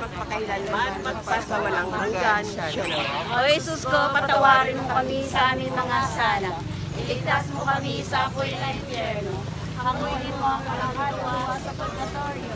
Magpakailanman, magpasawalang hanggan. O Jesus ko, patawarin mo kami sa aming mga sala. Iligtas mo kami sa apoy ng impyerno. Hanguin mo ang kalagawa sa purgatorio.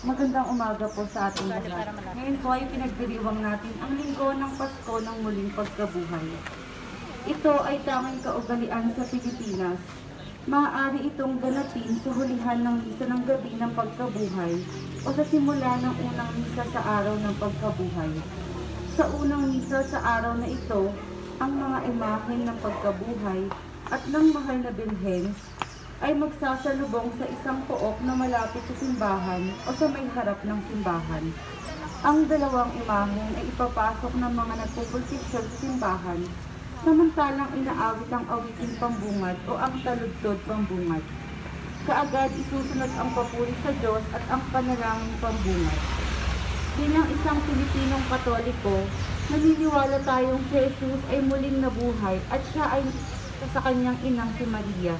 Magandang umaga po sa ating lahat. Ngayon po ay pinagdiriwang natin ang linggo ng Pasko ng muling pagkabuhay. Ito ay tanging kaugalian sa Pilipinas. Maaari itong ganapin sa hulihan ng misa ng gabi ng pagkabuhay o sa simula ng unang misa sa araw ng pagkabuhay. Sa unang misa sa araw na ito, ang mga imahen ng pagkabuhay at ng mahal na Birhen ay magsasalubong sa isang pook na malapit sa simbahan o sa may harap ng simbahan. Ang dalawang imahen ay ipapasok ng mga nagpupulsisyon sa simbahan, samantalang inaawit ang awiting pambungad o ang taludtod pambungad. Kaagad isusunod ang papuri sa Diyos at ang panalangin pambungad. Bilang isang Pilipinong Katoliko, naniniwala tayong si Jesus ay muling nabuhay at siya ay sa kanyang inang si Maria.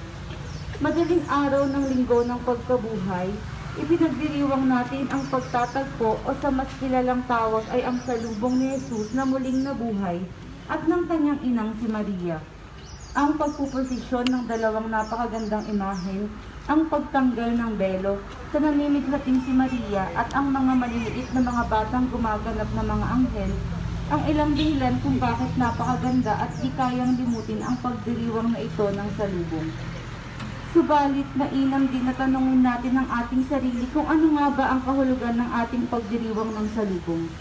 Madaling araw ng linggo ng pagkabuhay, ipinagdiriwang natin ang pagtatagpo o sa mas kilalang tawag ay ang salubong ni Jesus na muling nabuhay at ng kanyang inang si Maria. Ang pagpuposisyon ng dalawang napakagandang imahen, ang pagtanggal ng belo sa nanimiglating si Maria at ang mga maliliit na mga batang gumaganap na mga anghel, ang ilang dahilan kung bakit napakaganda at di kayang limutin ang pagdiriwang na ito ng salubong. Subalit, mainam din na tanungin natin ang ating sarili kung ano nga ba ang kahulugan ng ating pagdiriwang ng salubong.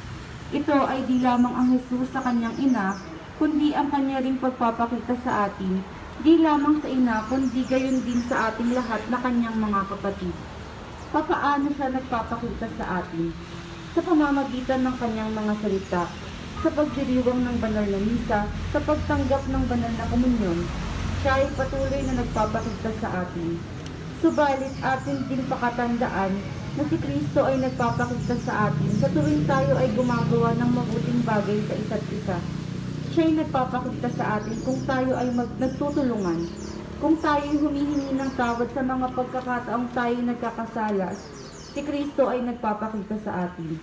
Ito ay di lamang ang Jesus sa kanyang ina, kundi ang kanya ring pagpapakita sa atin, di lamang sa ina, kundi gayon din sa ating lahat na kanyang mga kapatid. Papaano siya nagpapakita sa atin? Sa pamamagitan ng kanyang mga salita, sa pagdiriwang ng banal na misa, sa pagtanggap ng banal na komunyon, siya ay patuloy na nagpapakita sa atin. Subalit atin din pakatandaan na si Kristo ay nagpapakita sa atin sa tuwing tayo ay gumagawa ng mabuting bagay sa isa't isa. Siya ay nagpapakita sa atin kung tayo ay nagtutulungan, kung tayo ay humihingi ng tawad sa mga pagkakataong tayo nagkakasala. Si Kristo ay nagpapakita sa atin.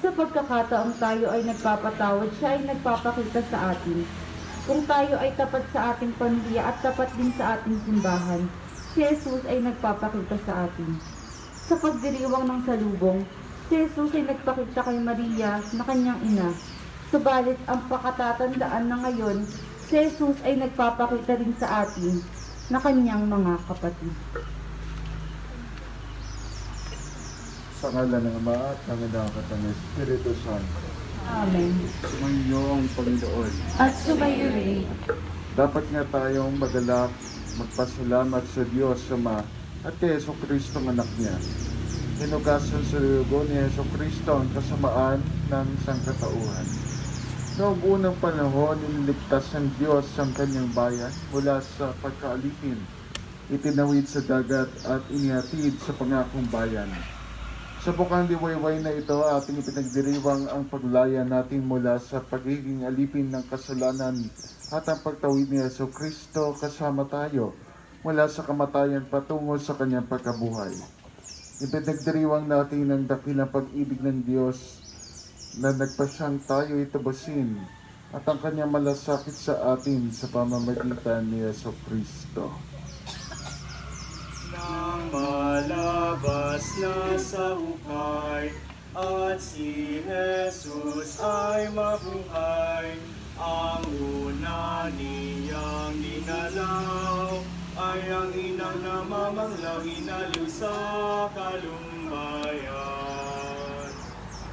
Sa pagkakataong tayo ay nagpapatawad, siya ay nagpapakita sa atin. Kung tayo ay tapat sa ating pamilya at tapat din sa ating simbahan, si Jesus ay nagpapakita sa atin. Sa pagdiriwang ng salubong, si Jesus ay nagpakita kay Maria na kanyang ina. Subalit ang pakatatandaan na ngayon, si Jesus ay nagpapakita rin sa atin na kanyang mga kapatid. Sa ngala ng Ama at ng Anak at ng Espiritu Santo. Amen. Sumainyo ang Panginoon. At sumayo rin. Dapat nga tayong magalak, magpasalamat sa Diyos Ama at kay Yeso Kristo ang anak niya. Hinugasan sa dugo ni Yeso Kristo ang kasamaan ng sangkatauhan. Noong unang panahon, iniligtas ng Diyos ang kanyang bayan mula sa pagkaalipin. Itinawid sa dagat at inihatid sa pangakong bayan. Sa bukang liwayway na ito, ating ipinagdiriwang ang paglaya natin mula sa pagiging alipin ng kasalanan at ang pagtawid ni Yeso Kristo kasama tayo mula sa kamatayan patungo sa kanyang pagkabuhay. Ipinagdiriwang natin ang dakilang pag-ibig ng Diyos na nagpasyang tayo itabasin at ang kanyang malasakit sa atin sa pamamagitan ni Yeso Kristo. Nang malabas na sa hukay at si Jesus ay mabuhay, ang una niyang ninalaw ay ang inang namamanglang inaliw sa kalumbayan.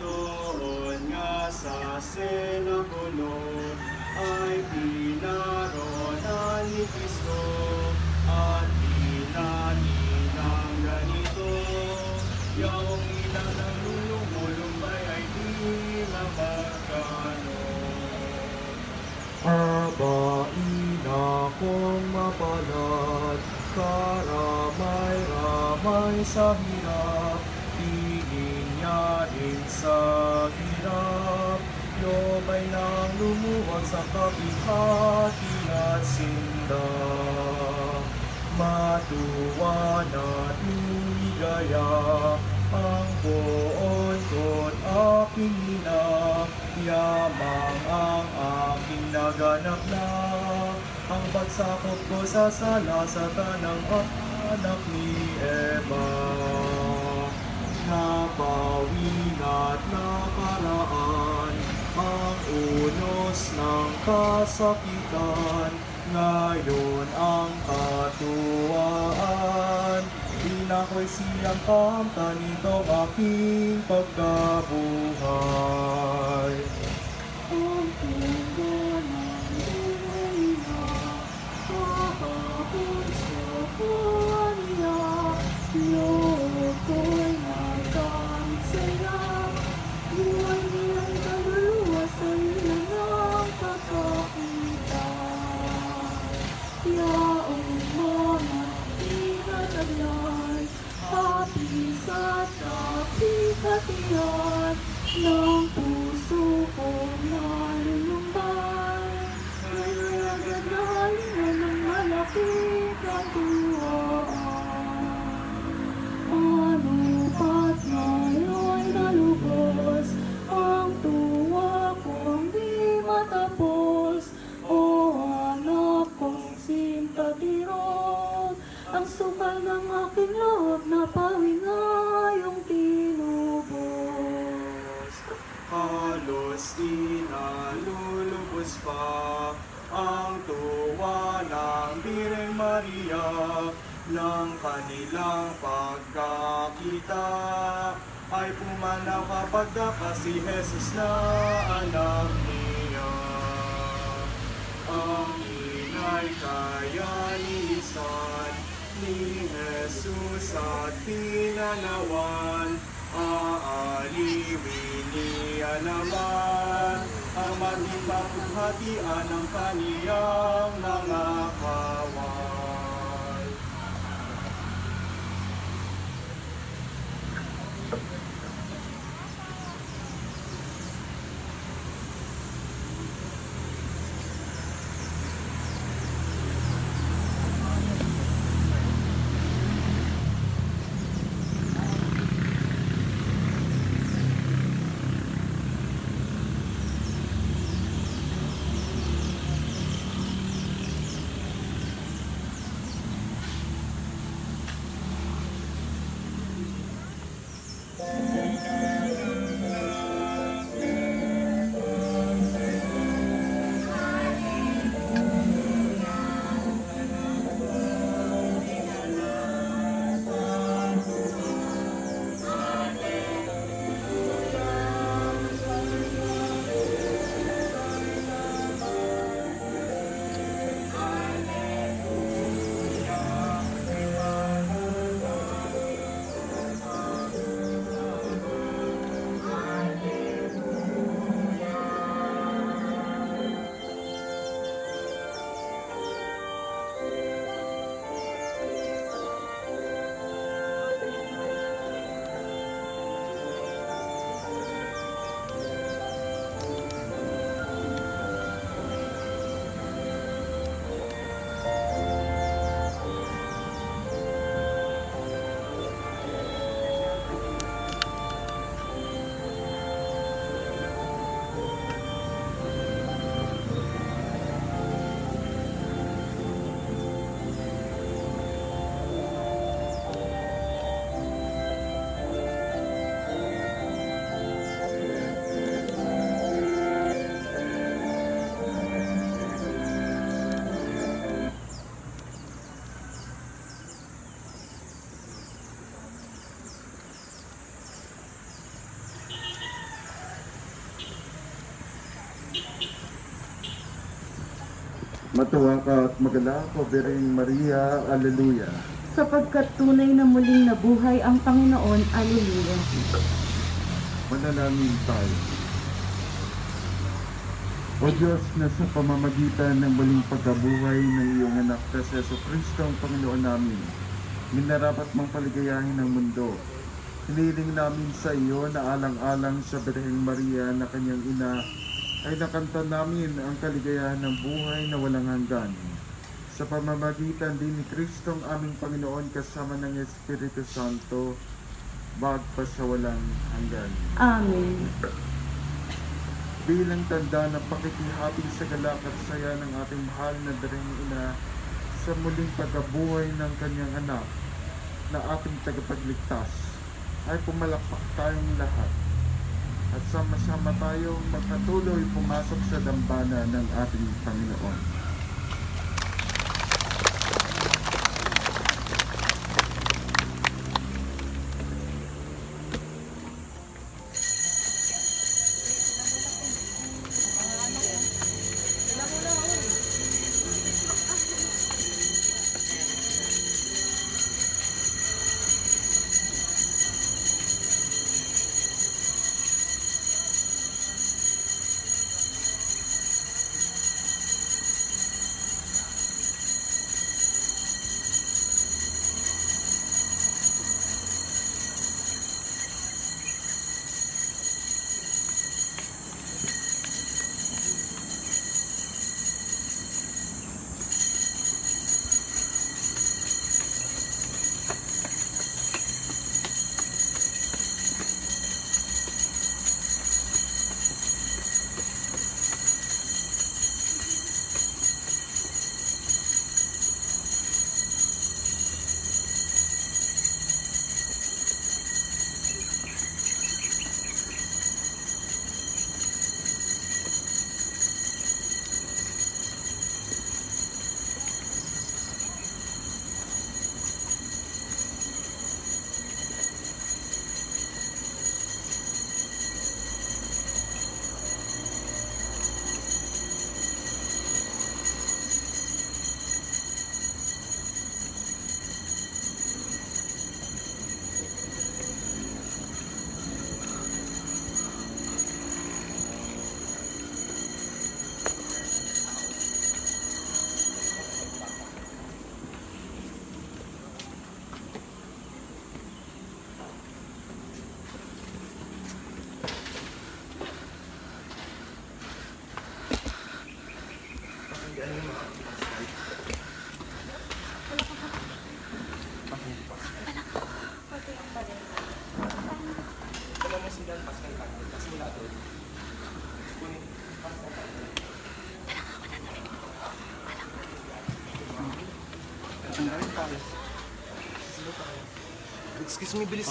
Doon nga sa senakulong ay pinaronan ni Kristo at naninang ganito, yung inang nalulumulumbay ay di mapagkano. Aba, ina kong mapalad, karamay-ramay sa hirap, tingin niya din sa hirap, lobay nang lumuwag sa kapihati at sinda. Matuwa na ligaya ang buon ko't aking ina, yamang ang aking naganap na, ang pagsakop ko sa sala sa tanang anak ni Eva. Napawin at nakaraan ang unos ng kasakitan, ngayon ang katuwaan, di na ko'y siyang kamtan nitong aking pagkabuhay. Ang puno ng buhay na, kahapon sa buwan niya, loob ko'y nagkamit saya, buhay niya'y kaluluwa sa ilan ng pagkakita. Yaong mga pinataglay, happy sa kapikatiyan ng puso kong nalulumbay. Ngayon'y agad na halingan ng malaking katuwaan. Ano pat ngayon nalubos ang tuwa kong di matapos, o anak kong simpatiron, ang sukal ng aking loob na pawi ngayong tinubos. Halos di nalulubos pa ang tuwa ng Birheng Maria ng kanilang pagkakita, ay pumanaw kapag dapa si Jesus na anak niya. Ang inay kayanisan ni Jesus at pinanawan, aaliwin niya naman ang maging mapughatian ng kaniyang mga kawal. Matuwa ka at magalak, O Birheng Maria. Alleluia. Sapagkat tunay na muling nabuhay ang Panginoon. Alleluia. Manalangin tayo. O Diyos, na sa pamamagitan ng muling pagkabuhay ng iyong anak na si Jesucristo ang Panginoon namin, minarapat mong paligayahin ang mundo. Hiniling namin sa iyo na alang-alang sa Birheng Maria na kanyang ina, ay nakanta namin ang kaligayahan ng buhay na walang hanggan. Sa pamamagitan din ni Kristo ang aming Panginoon kasama ng Espiritu Santo, magpa sa walang hanggan. Amen. Bilang tanda ng pakikihati sa galak at saya ng ating mahal na Birheng Ina sa muling pagkabuhay ng kanyang anak na ating tagapagligtas, ay pumalakpak tayong lahat at sama-sama tayong magpatuloy pumasok sa dambana ng ating Panginoon. Excuse me, bilis.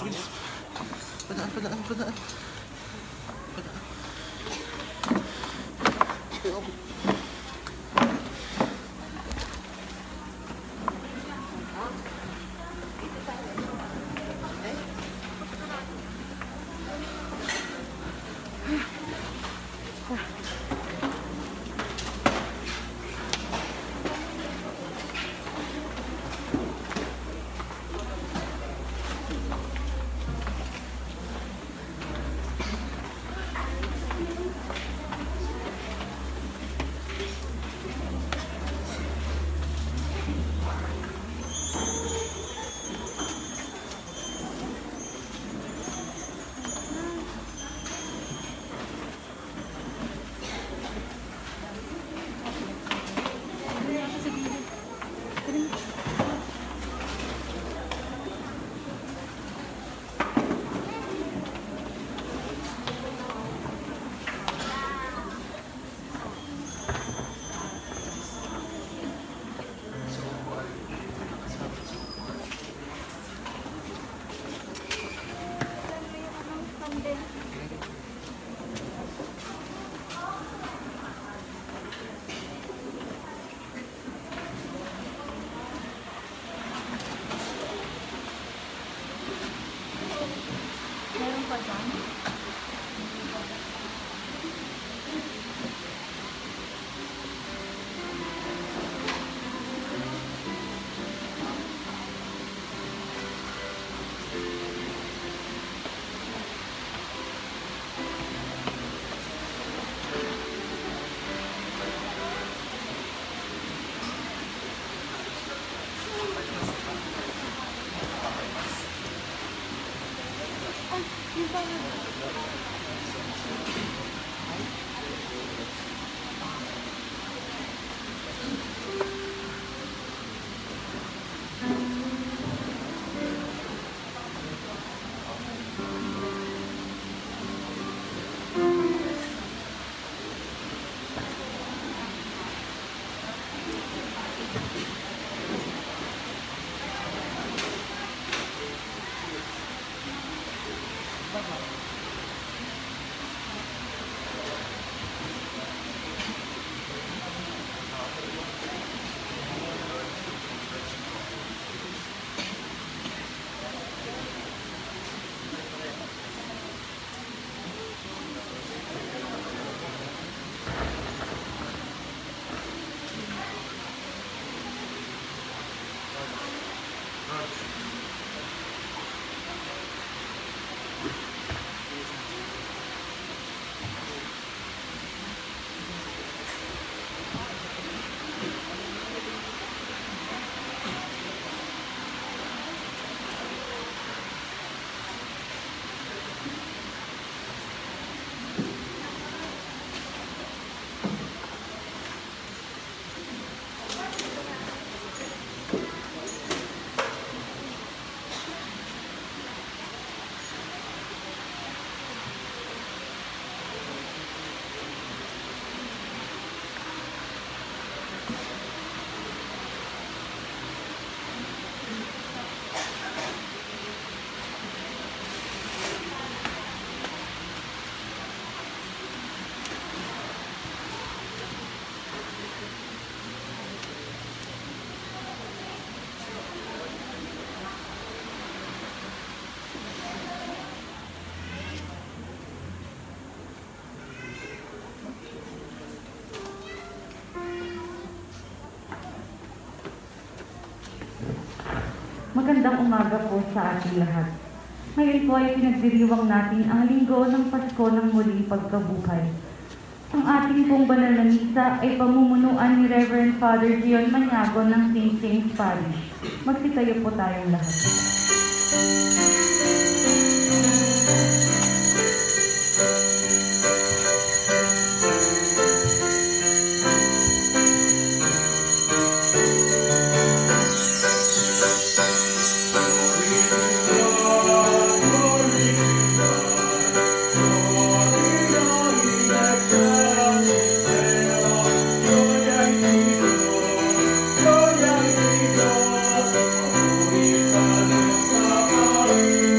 Padaan. Magandang umaga po sa ating lahat. Ngayon po ay pinagdiriwang natin ang linggo ng Pasko ng muling pagkabuhay. Ang ating pong banal na misa ay pamumunuan ni Reverend Father Gion Maniago ng St. James Parish. Magsitayo po tayong lahat. Gloria a Dios, hoy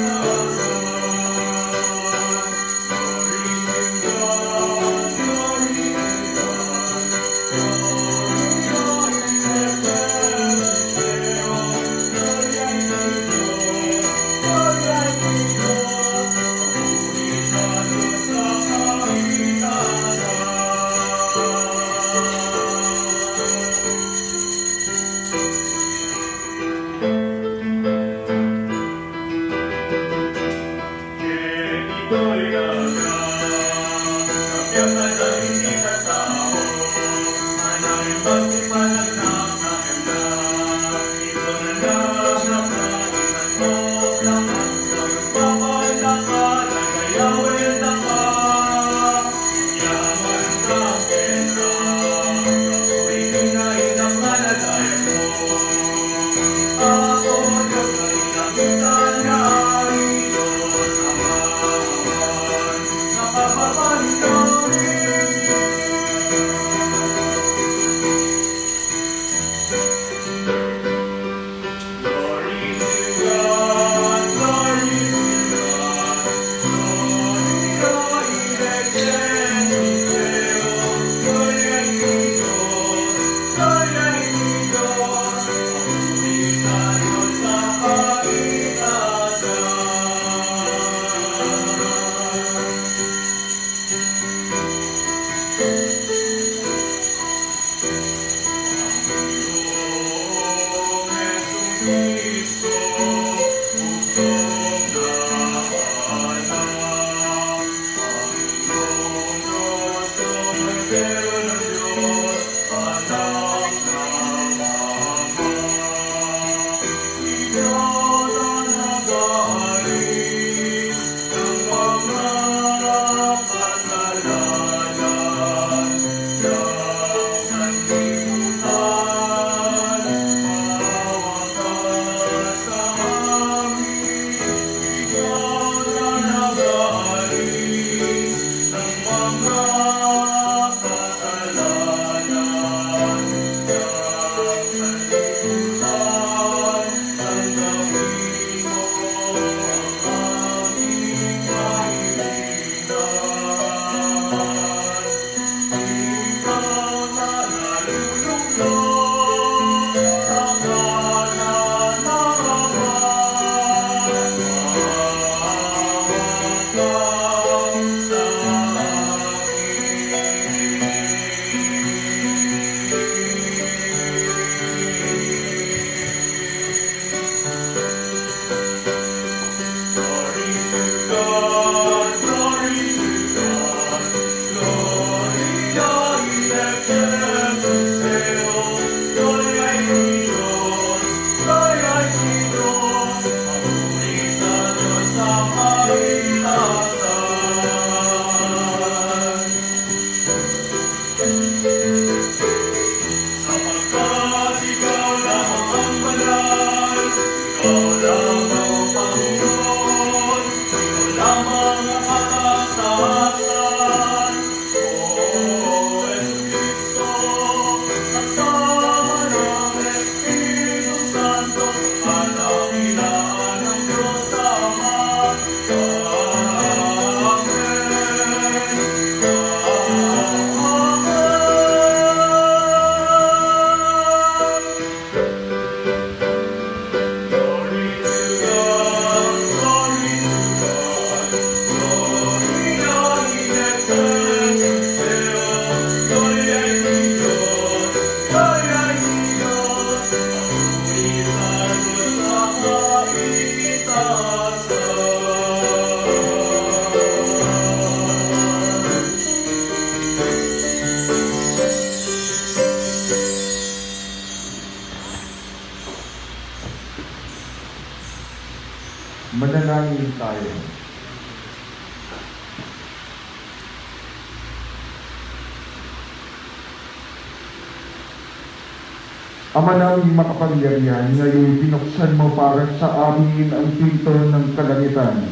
Ama naming makapangyarihan, ngayon binuksan mo para sa amin ang pinto ng kalangitan.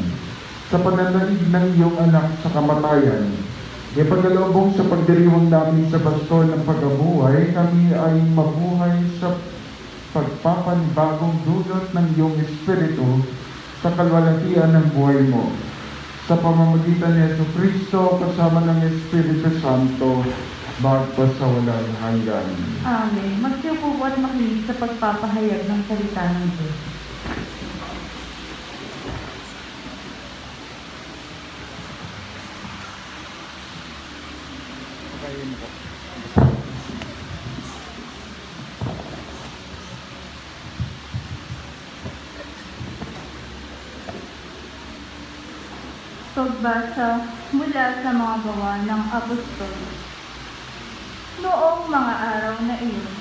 Sa pananalig ng iyong anak sa kamatayan, ipagkaloob sa pagdiriwang namin sa basto ng pagkabuhay, kami ay mabuhay sa pagpapanibagong dulot ng iyong Espiritu sa kalwalhatian ng buhay mo. Sa pamamagitan ni Jesucristo kasama ng Espiritu Santo, magpasawalang hanggan. Amen. Magsiupo po at makinig sa pagpapahayag ng salita ng Diyos. Pagbasa mula sa mga gawa ng Apostol. Noong mga araw na iyon,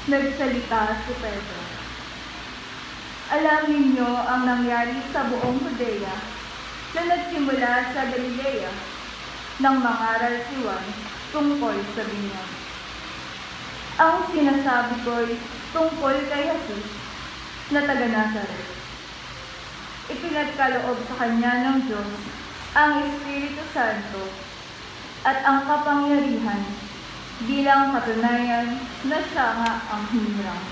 nagsalita si Pedro. Alam ninyo ang nangyari sa buong Judea na nagsimula sa Galilea nang mangaral si Juan tungkol sa binyag. Ang sinasabi ko'y tungkol kay Jesus na taga Nazaret. Ipinagkaloob sa kanya ng Diyos ang Espiritu Santo at ang kapangyarihan bilang katunayan na siya nga ang hinirang.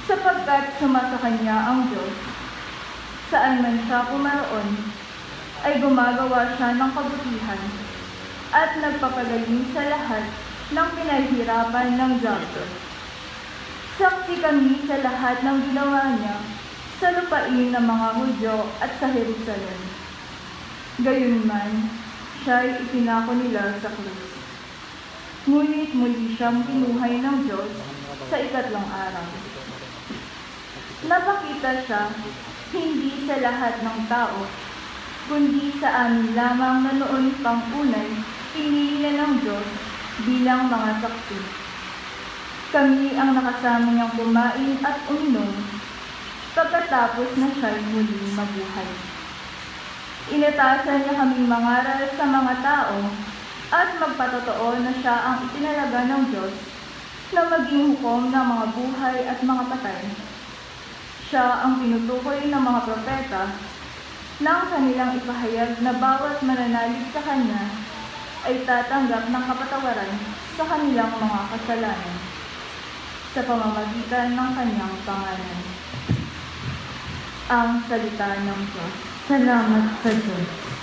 Sapagkat sumasa kanya ang Diyos, saan man siya pumaroon, ay gumagawa siya ng kabutihan at nagpapagaling sa lahat ng pinahihirapan ng diablo. Saksi kami sa lahat ng ginawa niya sa lupain ng mga Hudyo at sa Jerusalem. Gayunman, siya'y ipinako nila sa krus. Ngunit muli siyang pinuhay ng Diyos sa ikatlong araw. Napakita siya hindi sa lahat ng tao, kundi sa amin lamang na noon pang unay pinili na ng Diyos bilang mga saksi. Kami ang nakasama niyang kumain at uminom pagkatapos na siya'y muli mabuhay. Inatasan niya kaming mangaral sa mga tao at magpatotoo na siya ang itinalaga ng Diyos na maging hukom ng mga buhay at mga patay. Siya ang pinutukoy ng mga propeta nang kanilang ipahayag na bawat mananalig sa Kanya ay tatanggap ng kapatawaran sa kanilang mga kasalanan sa pamamagitan ng Kanyang pangalan. Ang salita ng Diyos. Salamat sa Diyos.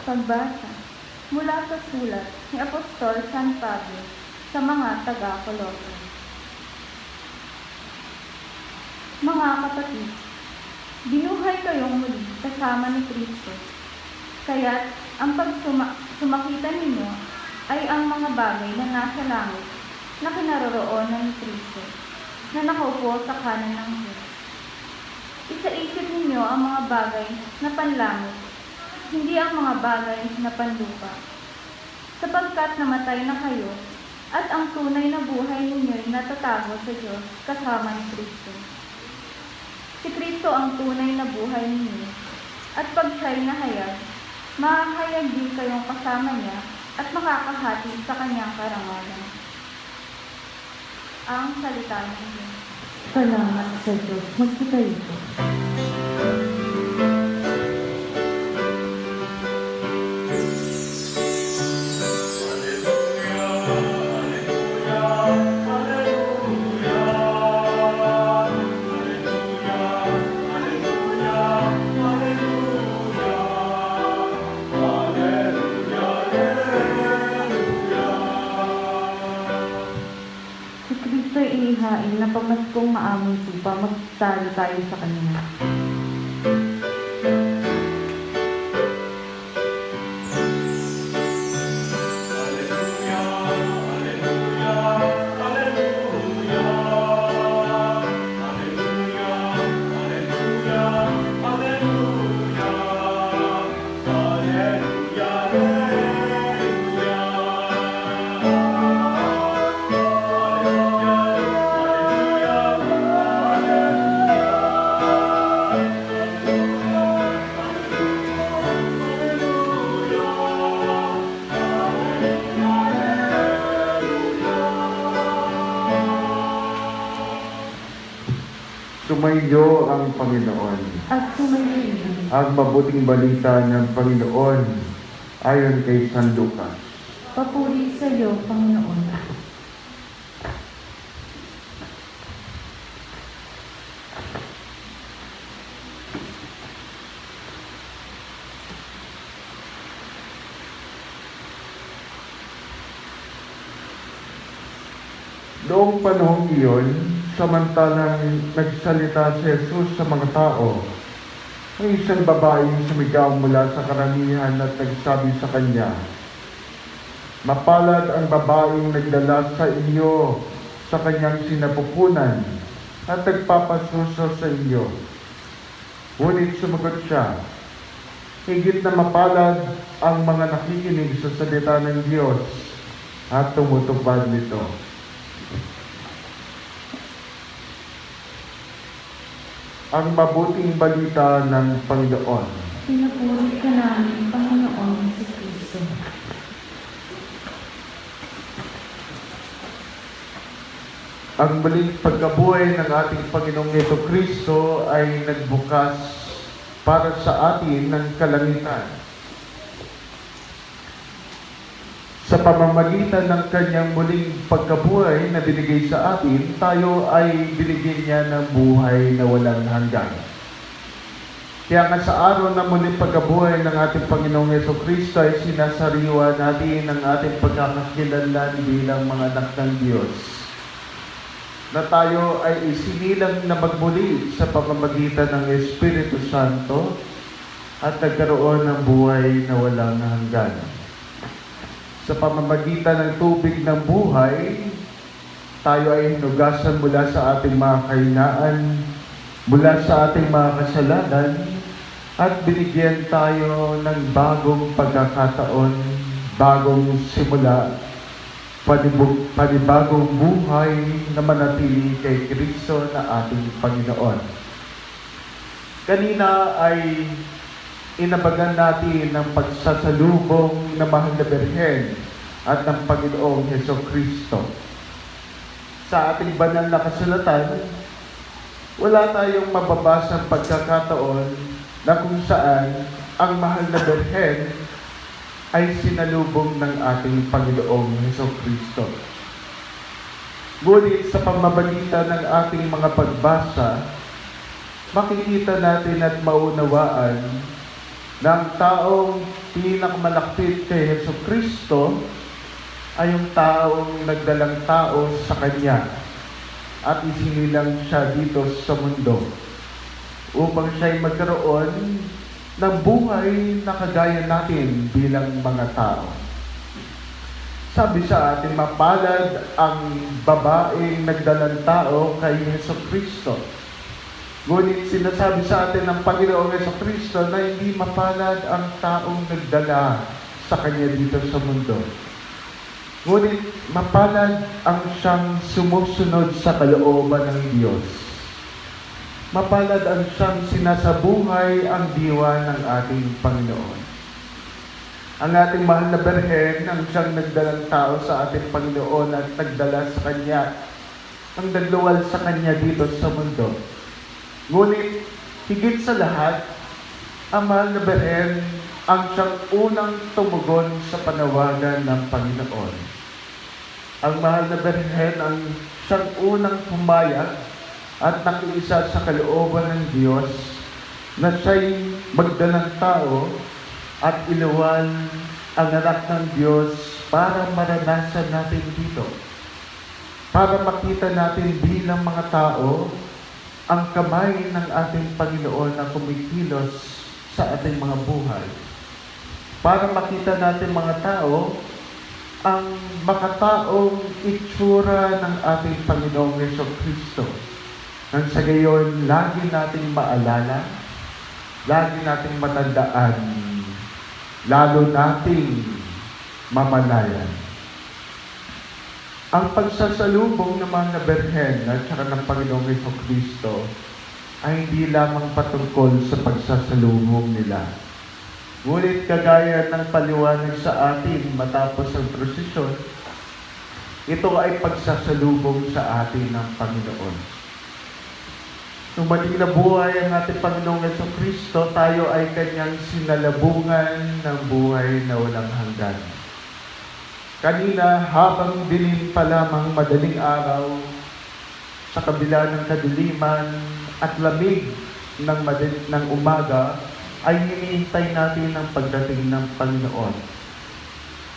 Pagbasa mula sa sulat ni Apostol San Pablo sa mga taga-Colosas. Mga kapatid, binuhay kayong muli kasama ni Kristo, kaya't ang pagsumakita ninyo ay ang mga bagay na nasa langit na kinaroroonan ni Kristo, na nakaupo sa kanan ng Diyos. Isaisip ninyo ang mga bagay na panlangit, hindi ang mga bagay na panlupa. Sapagkat namatay na kayo, at ang tunay na buhay ninyo'y natatago sa Diyos kasama ni Kristo. Si Kristo ang tunay na buhay ninyo, at pag siya'y nahayag, mahahayag din kayong kasama niya at makakahati sa kanyang karangalan. Ang salita ng Diyos. Salamat sa Diyos. Magkitayo po. Si Kristo'y inihain na pamaskong maamong tupa, magtalo tayo sa Kanya. Sumainyo ang Panginoon. At sumayin. Ang mabuting balita ng Panginoon ayon kay San Lucas. Papuri sa iyo, Panginoon. Noong panahong iyon, samantalang nagsalita si Jesus sa mga tao, may isang babaeng sumigaw mula sa karamihan at nagsabi sa kanya, "Mapalad ang babaeng nagdala sa inyo sa kanyang sinapupunan at nagpapasuso sa inyo." Ngunit sumagot siya, "Higit na mapalad ang mga nakikinig sa salita ng Diyos at tumutupad nito." Ang mabuting balita ng Panginoon. Pinupuri ka namin, Panginoon si Kristo. Ang muling pagkabuhay ng ating Panginoong Jesucristo ay nagbukas para sa atin ng kalangitan. Sa pamamagitan ng kanyang muling pagkabuhay na binigay sa atin, tayo ay binigyan niya ng buhay na walang hanggan. Kaya nga sa araw na muling pagkabuhay ng ating Panginoong Jesucristo ay sinasariwa natin ang ating pagkakakilanlan bilang mga anak ng Diyos, na tayo ay isinilang na magmuli sa pamamagitan ng Espiritu Santo at nagkaroon ng buhay na walang hanggan. Sa pamamagitan ng tubig ng buhay, tayo ay hinugasan mula sa ating mga kahinaan, mula sa ating mga kasalanan, at binigyan tayo ng bagong pagkakataon, bagong simula, panibagong buhay na manatili kay Kristo na ating Panginoon. Kanina ay inabagan natin ng pagsasalubong na mahal na Birhen at ng Panginoong Jesucristo. Sa ating banal na kasulatan, wala tayong mababasang pagkakataon na kung saan ang mahal na Birhen ay sinalubong ng ating Panginoong Jesucristo. Ngunit sa pamamagitan ng ating mga pagbasa, makikita natin at maunawaan na ang taong pinakamalapit kay Hesus Kristo ay yung taong nagdalang tao sa Kanya at isinilang siya dito sa mundo upang siya'y magkaroon ng buhay na kagaya natin bilang mga tao. Sabi sa atin, mapalad ang babaeng nagdalang tao kay Hesus Kristo. Ngunit sinasabi sa atin ng Panginoong Jesucristo na hindi mapalad ang taong nagdala sa Kanya dito sa mundo. Ngunit mapalad ang siyang sumusunod sa kalooban ng Diyos. Mapalad ang siyang sinasabuhay ang diwa ng ating Panginoon. Ang ating mahal na Berhen, ang siyang nagdalang tao sa ating Panginoon at nagdala sa Kanya, ang nagluwal sa Kanya dito sa mundo. Ngunit, higit sa lahat, ang mahal na Berhen ang siyang unang tumugon sa panawagan ng Panginoon. Ang mahal na Berhen ang siyang unang pumayag at nakiisa sa kalooban ng Diyos na siya'y magdalang tao at iluwal ang anak ng Diyos para maranasan natin dito. Para makita natin bilang mga tao ang kamay ng ating Panginoon na kumikilos sa ating mga buhay. Para makita natin mga tao ang makataong itsura ng ating Panginoong Jesucristo. Nang sa gayon, lagi nating maalala, lagi nating matandaan, lalo nating mamalayan. Ang pagsasalubong ng mga Berhen at saka ng Panginoong Jesucristo ay hindi lamang patungkol sa pagsasalubong nila. Ngunit kagaya ng paliwanag sa atin matapos ang prosesyon, ito ay pagsasalubong sa atin ng Panginoon. Nung maling nabuhay ang ating Panginoong Jesucristo, tayo ay Kanyang sinalubungan ng buhay na walang hanggan. Kanina, habang dilim pa lamang madaling araw, sa kabila ng kadiliman at lamig ng umaga, ay hinihintay natin ang pagdating ng Panginoon.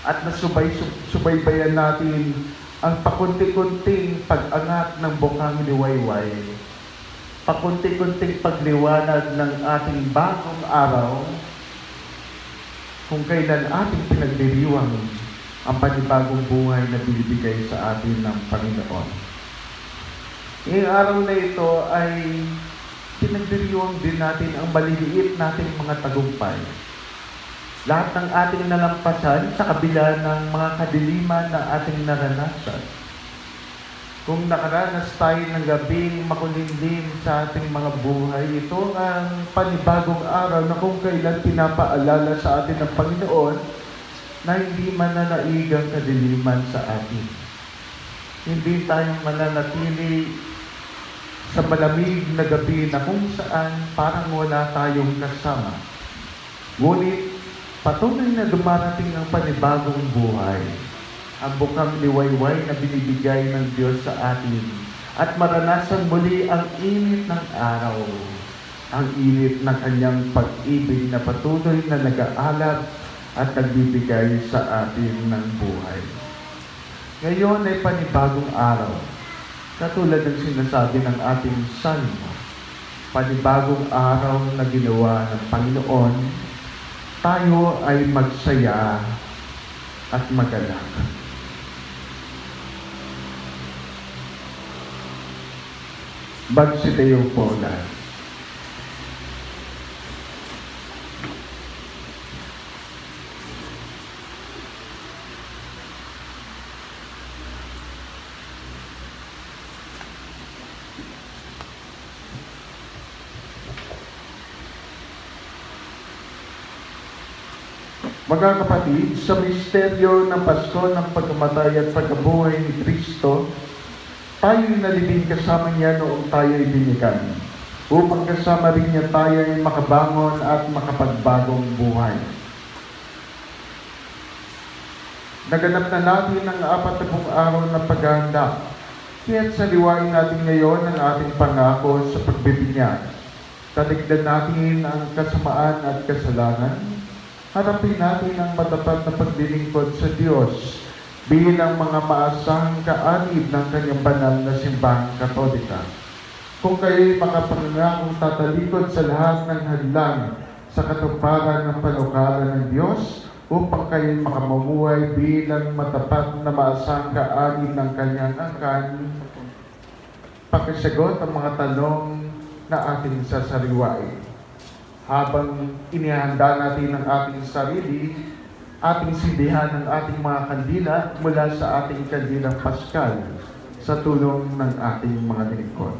At nasubaybayan natin ang pakunti-kunting pag-angat ng bukang liwayway, pakunti-kunting pagliwanag ng ating bagong araw, kung kailan ating pinagdiriwang ang panibagong buhay na binibigay sa atin ng Panginoon. Ngayong araw na ito ay pinagdiriwang din natin ang maliliit nating mga tagumpay. Lahat ng ating nalampasan sa kabila ng mga kadiliman na ating naranasan. Kung nakaranas tayo ng gabing makulimlim sa ating mga buhay, ito ang panibagong araw na kung kailan pinapaalala sa atin ng Panginoon na hindi mananaigang kadiliman sa atin. Hindi tayo mananatili sa malamig na gabi na kung saan parang wala tayong kasama. Ngunit patuloy na dumarating ang panibagong buhay, ang bukang liwayway na binibigay ng Diyos sa atin, at maranasan muli ang init ng araw, ang init ng Kanyang pag-ibig na patuloy na nag-aalab at nagbibigay sa atin ng buhay. Ngayon ay panibagong araw. Katulad ng sinasabi ng ating salmo, panibagong araw na ginawa ng Panginoon, tayo ay magsaya at magalak. Magsitayo po lahat. Mga kapatid, sa misteryo ng Pasko ng pagkamatay at pagkabuhay ni Kristo, tayo'y nalibing kasama niya noong tayo'y binikan, upang kasama rin niya tayo'y makabangon at makapagbagong buhay. Naganap na natin ang 40 araw na paghahanda, kaya't saliwain natin ngayon ang ating pangako sa pagbibinyag. Talikdan natin ang kasamaan at kasalanan. Harapin natin ang matapat na paglilingkod sa Diyos bilang mga maasahang kaanib ng kanyang banal na simbahang Katolika. Kung kayo'y makapangangakong tatalikod sa lahat ng hadlang sa katuparan ng panukalan ng Diyos upang kayo'y makamumuhay bilang matapat na maasahang kaanib ng kanyang angkan, pakisagot ang mga tanong na ating sasariwain. Habang inihanda natin ang ating sarili, ating sindihan ang ating mga kandila mula sa ating kandilang paskal sa tulong ng ating mga lingkod.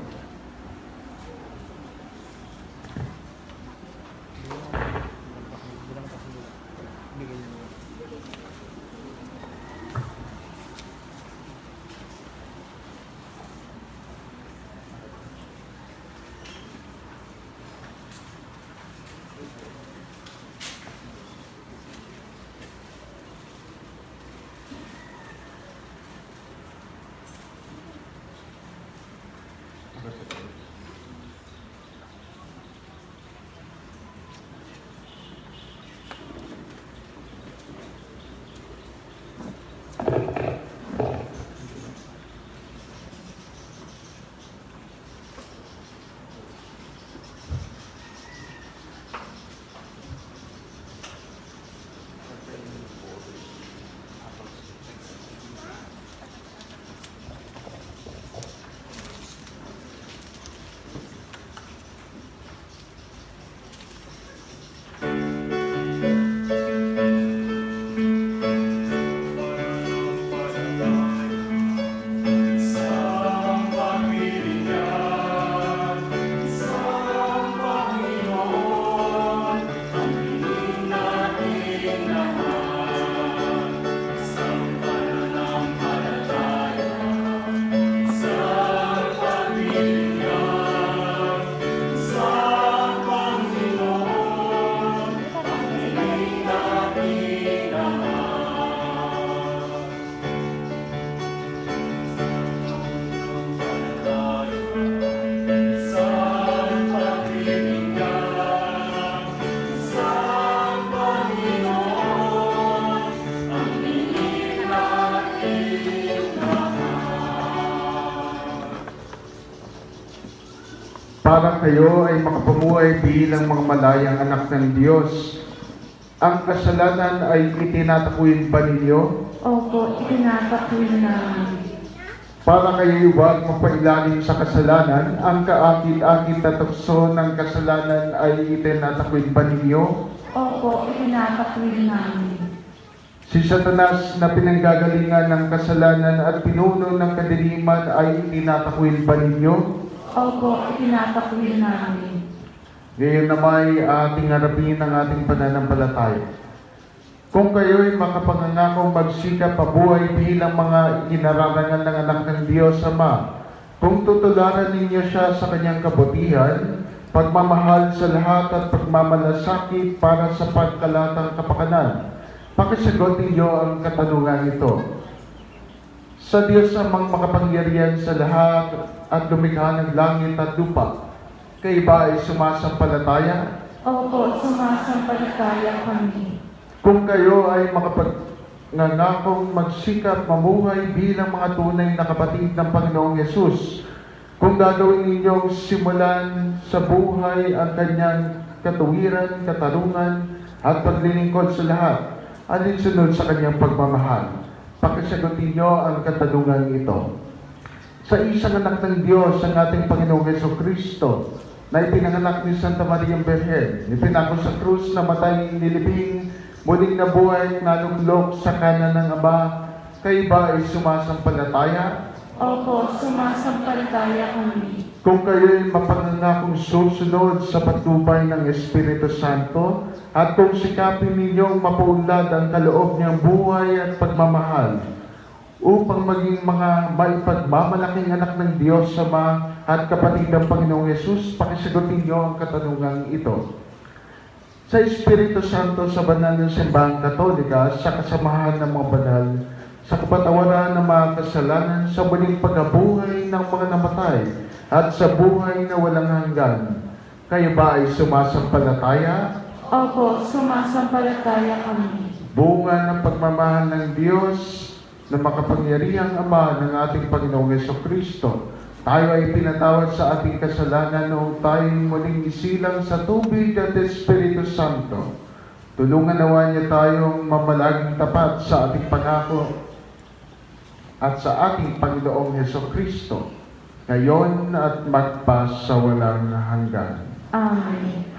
Para kayo ay makapamuhay bilang mga malayang anak ng Diyos. Ang kasalanan ay itinatakwil ba ninyo? Opo, itinatakwil namin. Para kayo'y huwag mapailalim sa kasalanan, ang kaakit-akit na tukso ng kasalanan ay itinatakwil ba ninyo? Opo, itinatakwil namin. Si Satanas na pinanggagalingan ng kasalanan at pinuno ng kadiliman ay itinatakwil ba ninyo? Opo, itinatakwil namin. Ngayon naman ating harapin ang ating pananampalataya. Kung kayo'y makapangangakong magsikap pabuhay bilang mga inararangan ng anak ng Diyos Ama, kung tutularan ninyo siya sa kanyang kabutihan, pagmamahal sa lahat at pagmamalasakit para sa pagkalatang kapakanan, pakisagot ninyo ang katanungan ito. Sa Diyos Amang makapangyarihan sa lahat at lumikha ng langit at lupa, kayo ba ay sumasampalataya? Opo, sumasampalataya kami. Kung kayo ay makapangangakong magsikap mamuhay bilang mga tunay na kapatid ng Panginoong Yesus, kung gagawin ninyong simulan sa buhay ang kanyang katuwiran, katarungan, at paglilingkod sa lahat, alinsunod sa kanyang pagmamahal, pakisagutin niyo ang katanungan ito. Sa isang anak ng Diyos, ang ating Panginoong Jesucristo, na ipinanganak ni Santa Maria Birhen, ipinako sa krus na matay nilibing, muling nabuhay at naluklok sa kanan ng Ama, kayo ba ay sumasampalataya? Opo, sumasampalataya kami. Kung kayo'y mapangangakong susunod sa patnubay ng Espiritu Santo, at kung sikapin ninyong mapaunlad ang kaloob niyang buhay at pagmamahal, upang maging mga maipagmamalaking anak ng Diyos Ama at kapatid ng Panginoong Yesus, pakisagutin niyo ang katanungan ito. Sa Espiritu Santo sa banal ng Simbahang Katolika, sa kasamahan ng mga banal, sa kapatawaran ng mga kasalanan, sa muling pagkabuhay ng mga namatay, at sa buhay na walang hanggan, Kayo ba ay sumasampalataya? Opo, sumasampalataya kami. Bunga ng pagmamahal ng Diyos na makapangyarihang Ama ng ating Panginoong Jesucristo, tayo ay pinatawad sa ating kasalanan noong tayo muling isilang sa tubig at Espiritu Santo. Tulungan nawa niya tayong mamalaging tapat sa ating pangako at sa ating Panginoong Jesucristo, ngayon at magpas sa walang hanggan. Amen.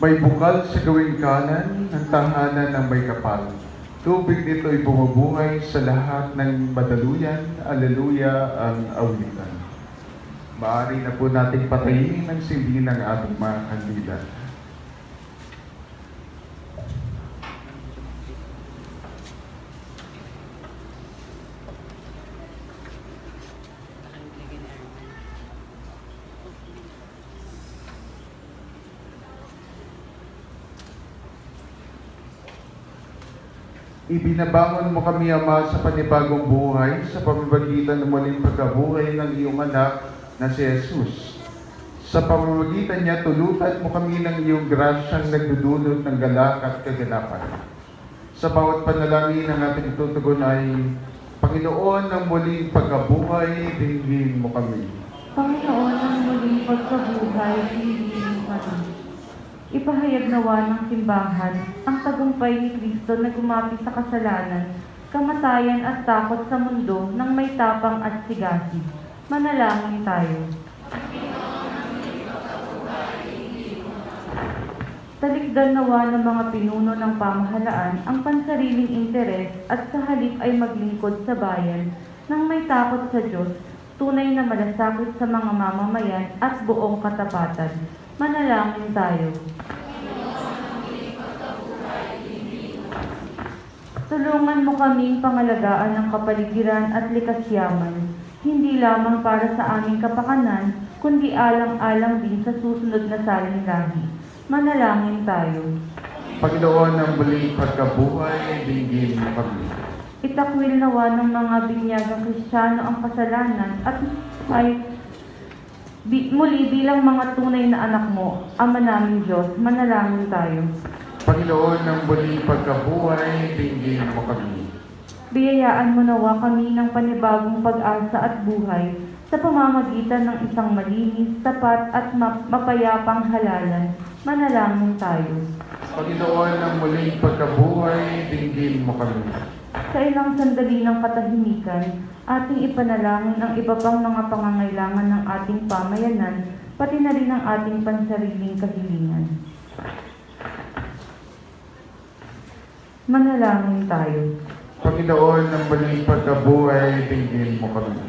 May bukal sa gawing kanan ng tahanan ng may kapal. Tubig nito ay bumubuhay sa lahat ng madaluyan. Aleluya ang awitan. Maaari na po nating patayin ang silbi ng ating mga kandila. Ibinabangon mo kami, Ama, sa panibagong buhay sa pamamagitan ng muling pagkabuhay ng iyong anak na si Jesus. Sa pamamagitan niya, tulutan mo kami ng iyong grasyang nagdudulot ng galak at kaganapan. Sa bawat panalangin ang ating tutugon ay, Panginoon, ng muling pagkabuhay, dinggin mo kami. Panginoon, ang muling pagkabuhay, dinggin mo kami. Ipahayag nawa ng simbahan ang tagumpay ni Kristo na gumapi sa kasalanan, kamatayan at takot sa mundo ng may tapang at sigasig. Manalangin tayo. Talikdan nawa ng mga pinuno ng pamahalaan ang pansariling interes at sa halip ay maglingkod sa bayan nang may takot sa Diyos, tunay na malasakit sa mga mamamayan at buong katapatan. Manalangin tayo. Tulungan mo kaming pangalagaan ng kapaligiran at likas yaman, hindi lamang para sa aming kapakanan, kundi alang-alang din sa susunod na salinlahi. Manalangin tayo. Panginoon, ng muling pagkabuhay, dinggin mo kami. Itakwil nawa ng mga binyagang Kristiyano ang kasalanan at ay muli bilang mga tunay na anak mo, Ama naming Diyos, manalangin tayo. Panginoon, ng muling pagkabuhay, dinggin mo kami. Biyayaan mo nawa kami ng panibagong pag-asa at buhay sa pamamagitan ng isang malinis, tapat at mapayapang halalan. Manalangin tayo. Panginoon, ng muling pagkabuhay, dinggin mo kami. Sa ilang sandali ng katahimikan, ating ipanalangin ang iba pang mga pangangailangan ng ating pamayanan, pati na rin ang ating pansariling kahilingan. Manalangin tayo. Panginoon, ng muling pagkabuhay, dinggin mo kami.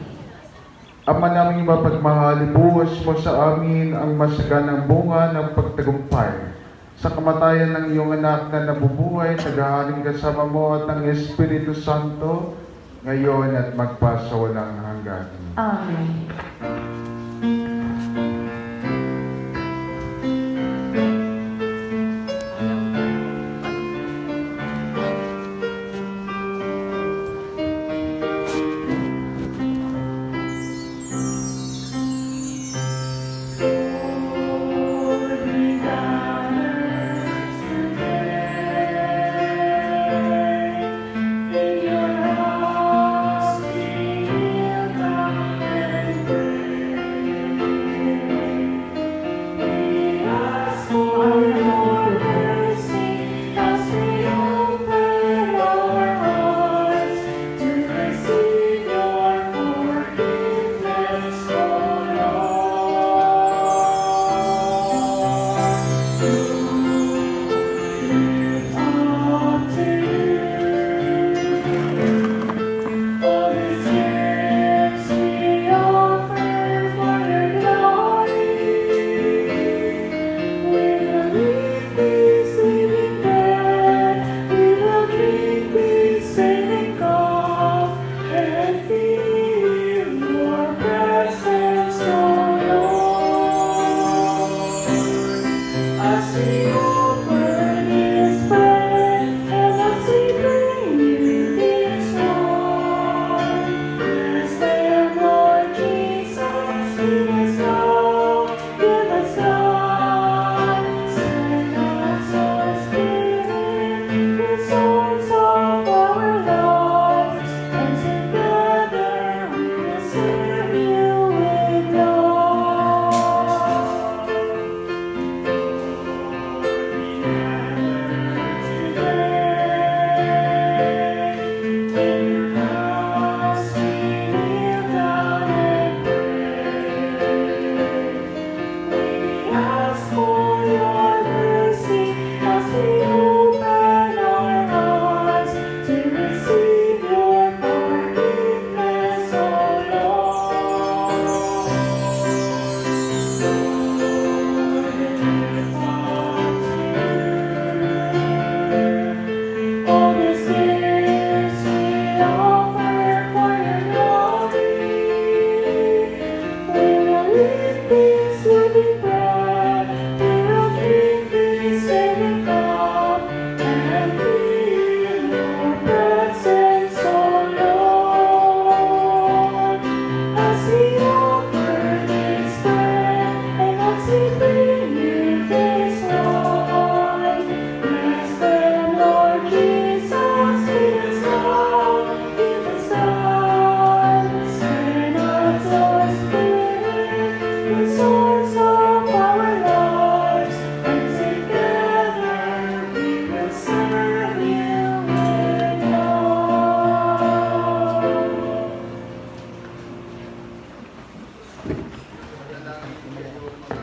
Ama naming mapagmahal, buhos mo sa amin ang masaganang bunga ng pagtagumpay. Sa kamatayan ng iyong anak na nabubuhay, tagahaling kasama mo at ang Espiritu Santo, ngayon at magpasawalang hanggan. Amen. In your house, be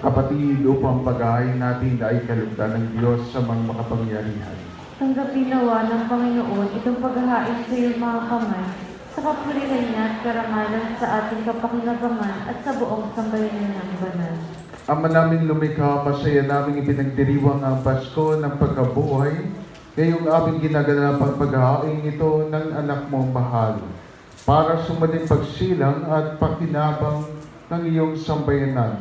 kapatid upang pag-aay natin ay kalugdan ng Diyos sa mga makapangyarihan. Tanggapin nawa ng Panginoon itong paghahain sa iyong mga kamay, sa kapurihan niya at karangalan sa ating kapakinabangan at sa buong sambayanan ng banal. Ama namin lumikha, masaya namin ipinagdiriwang ang Pasko ng pagkabuhay, ngayong aming ginaganapang paghahain ito ng anak mong mahal, para sumaling pagsilang at pakinabang ng iyong sambayanan.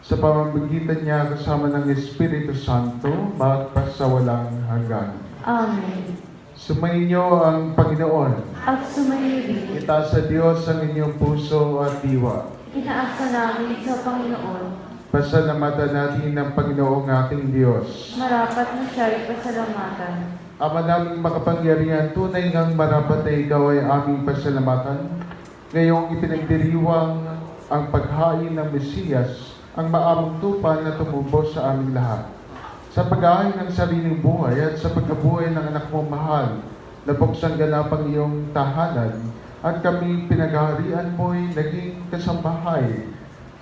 Sa pamamagitan niya kasama ng Espiritu Santo, magpasawalang hanggan. Amen. Sumainyo ang Panginoon. At sumayo rin, Itaas sa Diyos ang inyong puso at diwa. inaasa namin sa Panginoon, Pasalamatan natin ang Panginoong ating Diyos. marapat na siya'y pasalamatan. Ama naming makapangyarihan, tunay ngang marapat na ikaw ay aming pasalamatan. Ngayong ipinagdiriwang ang paghain ng Mesiyas, ang maamong tupa na tumubo sa aming lahat. Sa pag-aay ng sariling buhay at sa pagkabuhay ng anak mong mahal, nabuksan ganapang iyong tahanan, at kami pinaghaharian mo'y naging kasambahay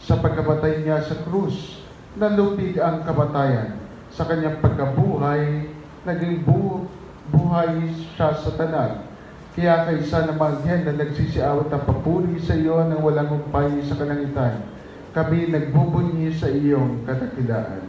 sa pagkamatay niya sa krus. Nalupig ang kamatayan. Sa kanyang pagkabuhay, naging buhay siya sa tanan. Kaya kaysa ng mga anghel na nagsisiawat ng papuri sa iyo ng walang humpay sa kalangitan, kami nagbubunyi sa iyong kadakilaan.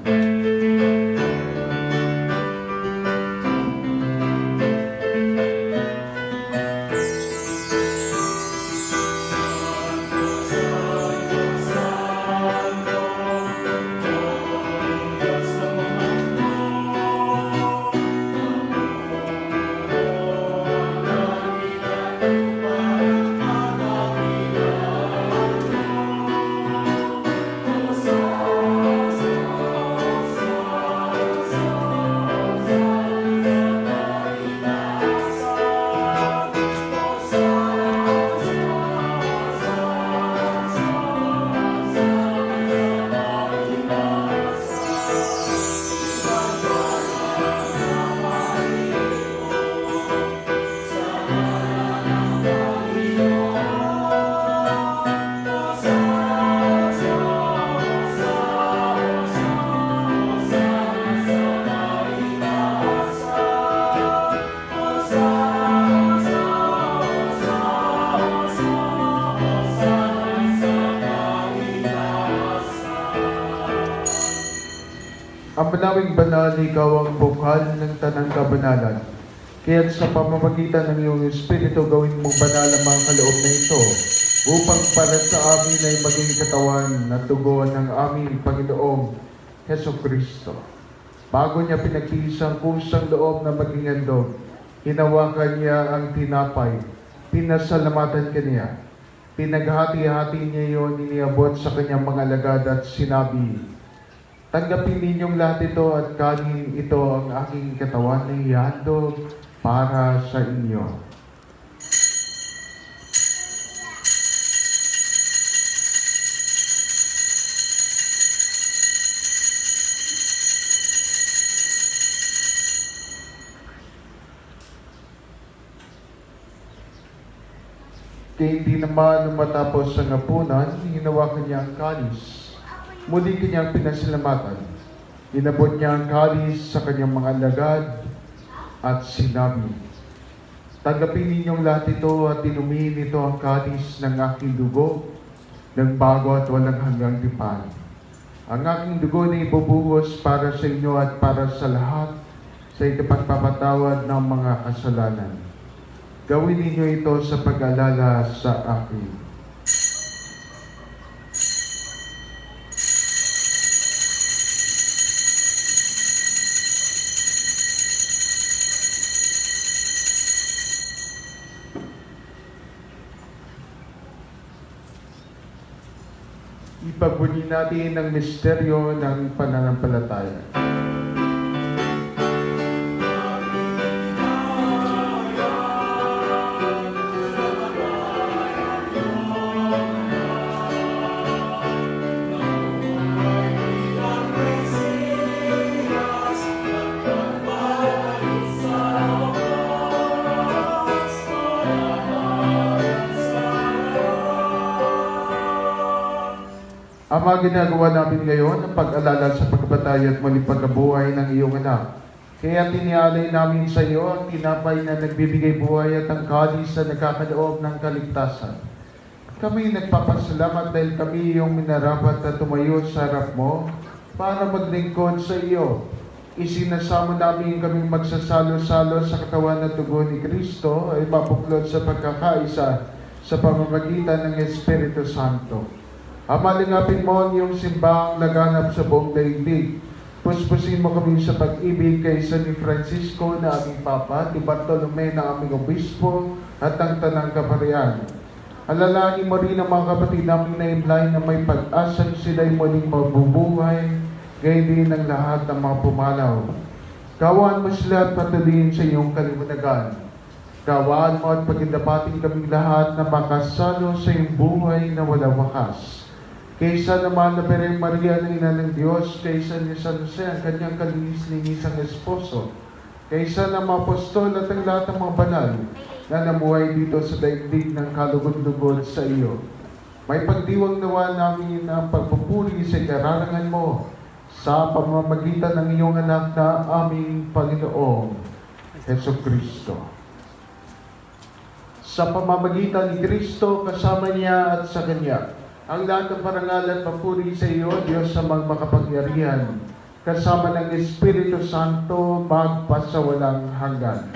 Ang manawing banal, ikaw ang bukal ng tanang kabanalan. Kaya't sa pamamagitan ng iyong Espiritu, gawin mong banal ang mga kaloob na ito, upang para sa amin ay maging katawan at tugon ng aming Panginoong Heso Kristo. Bago niya pinagtiis ang kusang loob na maging handog, hinawakan niya ang tinapay, pinasalamatan kaniya. Pinaghati-hati niya iyon, iniabot sa kanyang mga alagad at sinabi, "Tanggapin ninyong lahat ito at kanin ito ang aking katawan na ihandog para sa inyo." Kaya hindi naman matapos ang hapunan, hinawakan niya ang kalis. Muli kanyang pinasalamatan. Inabot niya ang kalis sa kanyang mga alagad at sinabi, "Tanggapin ninyong lahat ito at inumin ito ang kalis ng aking dugo, ng bago at walang hanggang tipan. Ang aking dugo na ibubuhos para sa inyo at para sa lahat sa ikapagpapatawad ng mga kasalanan. Gawin ninyo ito sa pag-alala sa akin." Ipagbunyi natin ang misteryo ng pananampalataya. Ama, ginagawa namin ngayon ang pag-alala sa pagkabatay at muling pagkabuhay ng iyong anak. Kaya tinialay namin sa iyo ang tinapay na nagbibigay buhay at ang kalis na nagkakaloob ng kaligtasan. Kami nagpapasalamat dahil kami iyong minarapat na tumayo sa harap mo para maglingkod sa iyo. Isinasamo namin kaming magsasalo-salo sa katawan at dugo ni Kristo ay mapuklod sa pagkakaisa sa pamamagitan ng Espiritu Santo. Ama, lingapin mo ang iyong simbahang laganap sa buong daigdig. Puspusin mo kami sa pag-ibig kay San Francisco na aming Papa, ni Bartolome na aming Obispo, at ang Tanang Kaparian. Alalahanin mo rin ang mga kapatid namin na imlay na may pag-asang sila'y muling mabubuhay, gayon din ang lahat ng mga pumalaw. Gawaan mo sila at patuloyin sa iyong kaliwanagan. Gawaan mo at pagindapating kaming lahat na makasalo sa iyong buhay na walang wakas. Kaysa naman na Birheng Maria na Ina ng Diyos, kaysa ni San Jose ang kanyang kalinis-linisang esposo, kaysa ng mga apostol at ang lahat ng mga banal na namuhay dito sa daigdig ng kalugod-lugod sa iyo. May pagdiwang nawa namin ang pagpupuri sa kararangan mo sa pamamagitan ng iyong anak na aming Panginoong Jesucristo. Sa pamamagitan ni Kristo, kasama niya at sa Kanya, ang lahat ng parangal at papuri sa iyo, Diyos sa magmakapangyarihan, kasama ng Espiritu Santo, magpasawalang hanggan.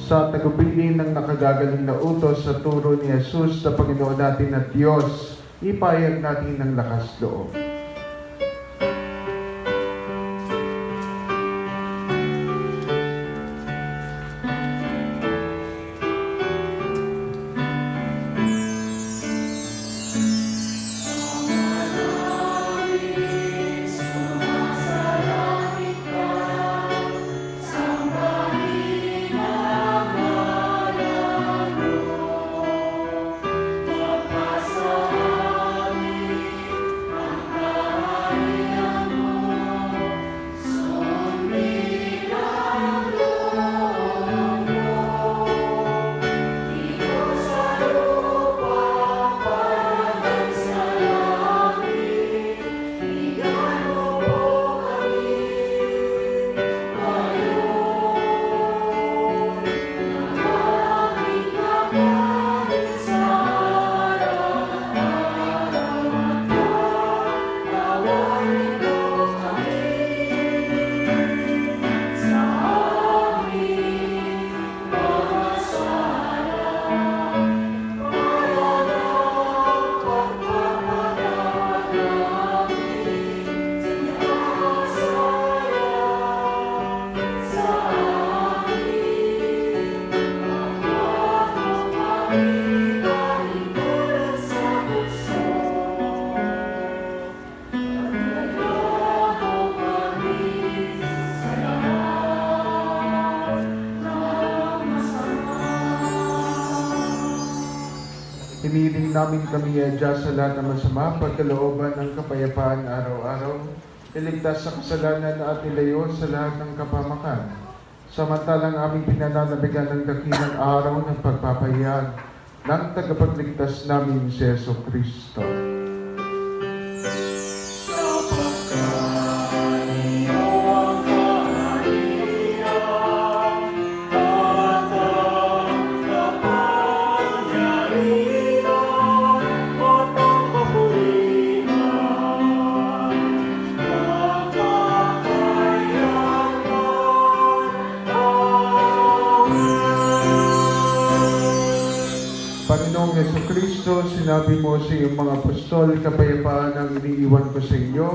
Sa tagubilin ng nakagagaling na utos sa turo ni Jesus sa Panginoon natin at Diyos, ipahayag natin ng lakas loob. Piniling namin kami adya sa lahat ng masama, pagkalooban ng kapayapaan araw-araw, iligtas sa kasalanan at ilayo sa lahat ng kapamakan. Samantalang aming pinananabigan ng dakilang araw ng pagpapahayag ng tagapagligtas namin si Jesucristo. Panginoong Kristo, sinabi mo sa iyong mga apostol, kapayapaan ang iniiwan ko sa inyo,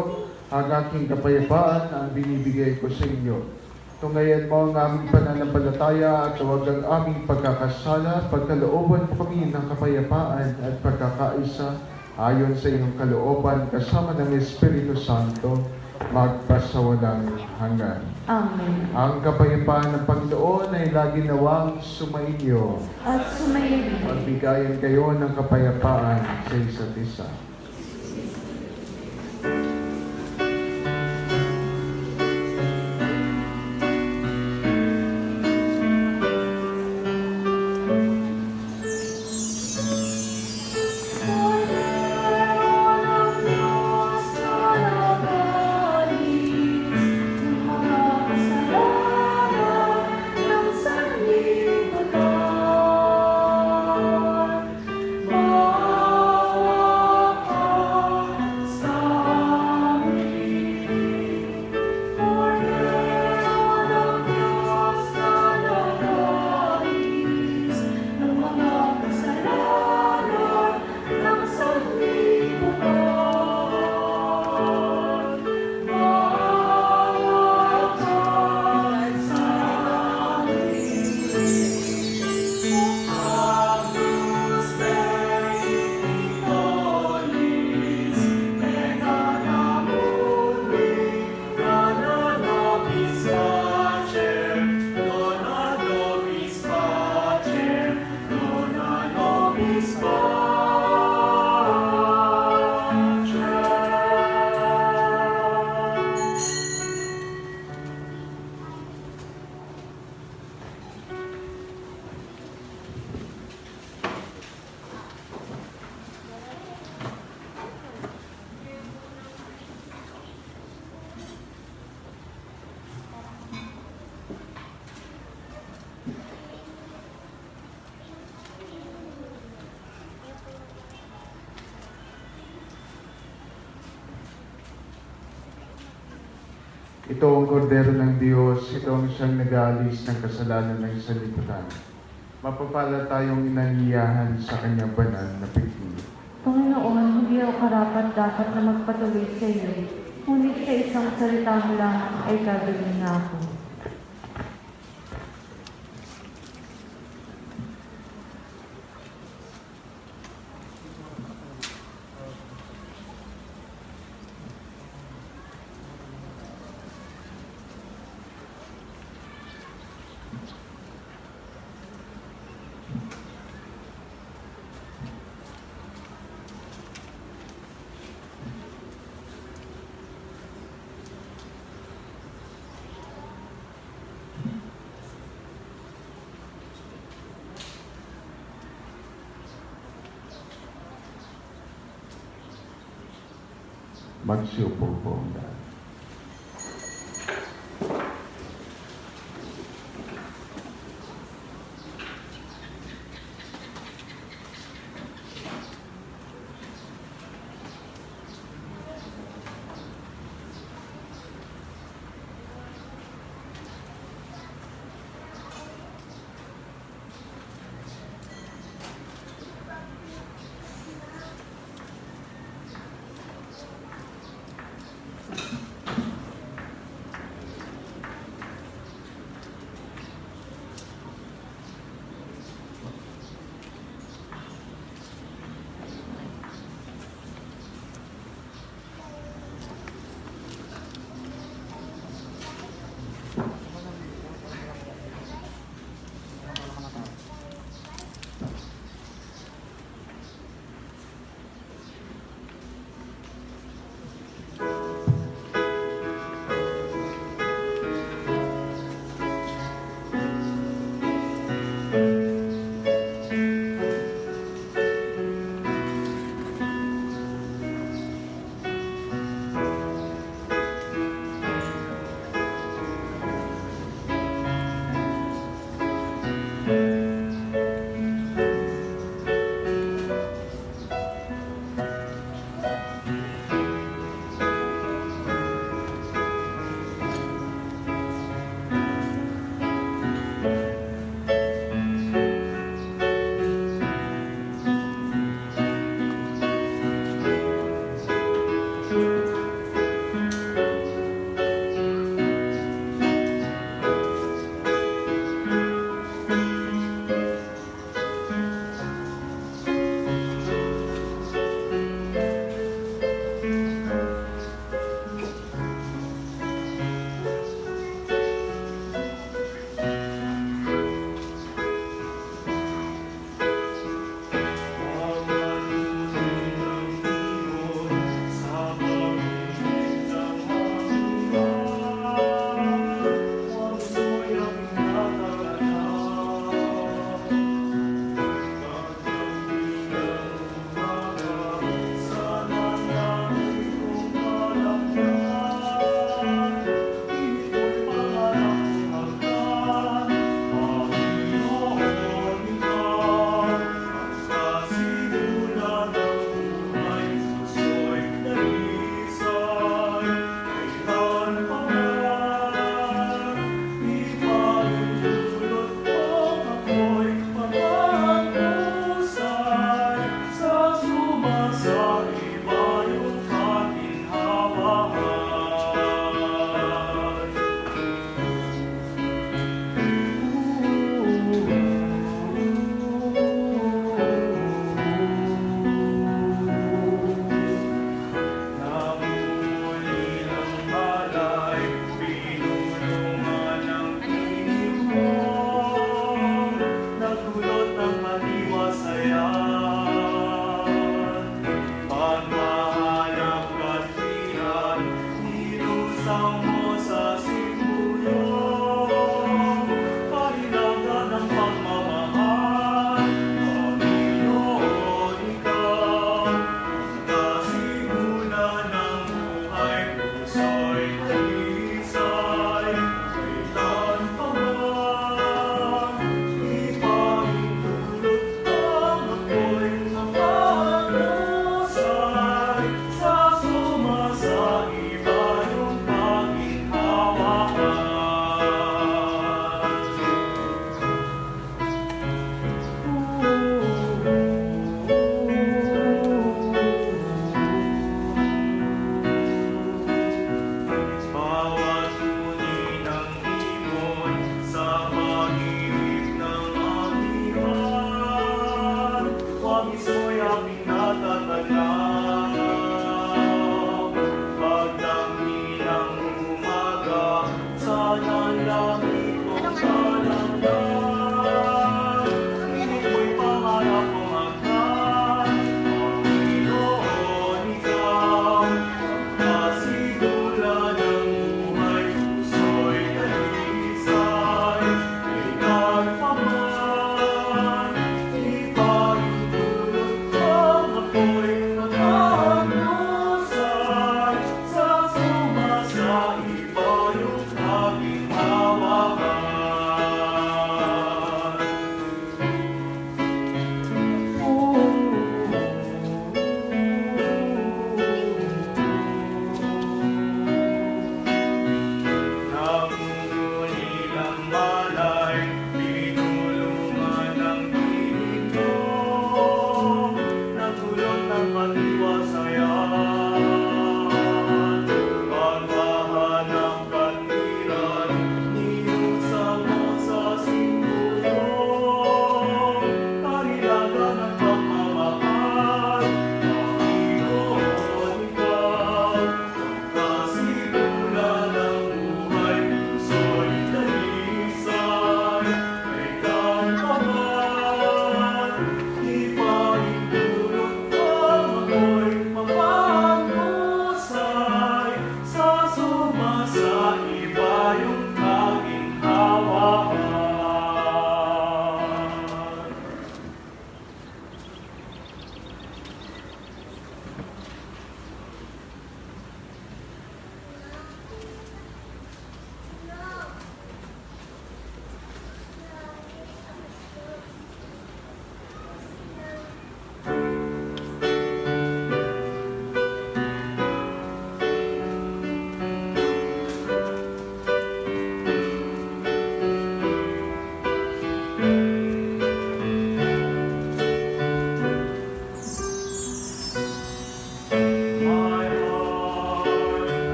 ang aking kapayapaan ang binibigay ko sa inyo. Tungayan mo ang aming pananampalataya at huwag ang aming pagkakasala, pagkalooban mo kami ng kapayapaan at pagkakaisa ayon sa iyong kalooban kasama ng Espiritu Santo, magpasawalang hanggan. Amen. Ang kapayapaan ng Panginoon ay lagi nawang sumainyo. At sumayin. Magbigayan kayo ng kapayapaan sa isa't isa. Ito ang kordero ng Diyos, ito ang siyang nag-aalis ng kasalanan ng sanlibutan. Mapapala tayong inangiyahan sa kanyang banal na piging. Panginoon, hindi ako karapat dapat na magpatuloy sa iyo. Ngunit sa isang salita mo lang ay gagawin na ako. Magsiupo po ang lahat.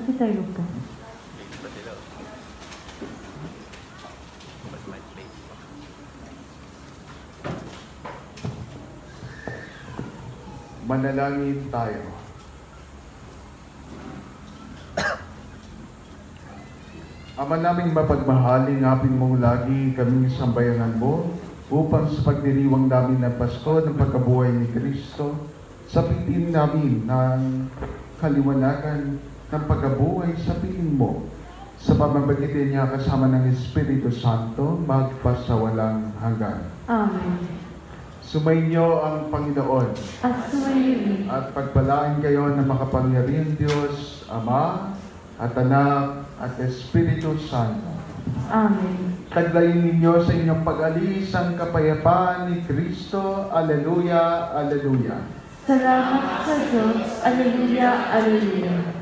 Magsitayo ka. Manalangin tayo. Ama naming mapagmahal, ingapin mong lagi kaming sambayanan mo upang sa pagdiriwang namin ng Pasko ng pagkabuhay ni Kristo, sapitin namin ng kaliwanagan ng pagkabuhay sa piling mo sa pamamagitan niya kasama ng Espiritu Santo magpasawalang hanggan. Amen. Sumainyo ang Panginoon At sumayin at pagpalain kayo ng makapangyarihang Diyos, Ama at Anak at Espiritu Santo. Amen. Taglayin ninyo sa inyong pag-alis ang kapayapaan ni Kristo. Alleluia, Alleluia. Salamat sa Diyos. Alleluia, Alleluia.